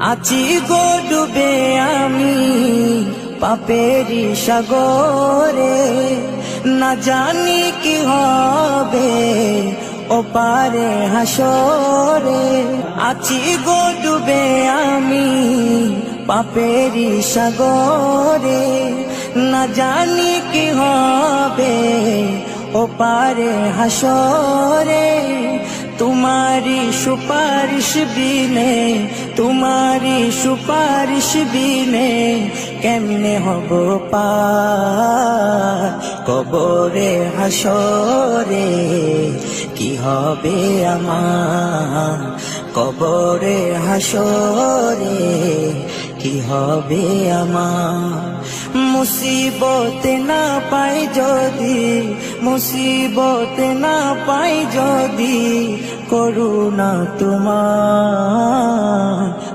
আছি গো ডুবে আমি পাপেরি সাগরে, না জানি কি হবে ওপারে হাসরে। আছি গো ডুবে আমি পাপেরি সাগরে, না জানি কি হবে ওপারে হাসরে। तुम्हारी सुपारिश बिने, तुम्हारी सुपारिश बिने केमने हबो पार कबरे हासरे। कि हबे आमार कबरे हासरे, कि हबे आमार। मुसीबत ना पाई जदि, मुसीबत ना पाई जदि करुणा तुम्हार।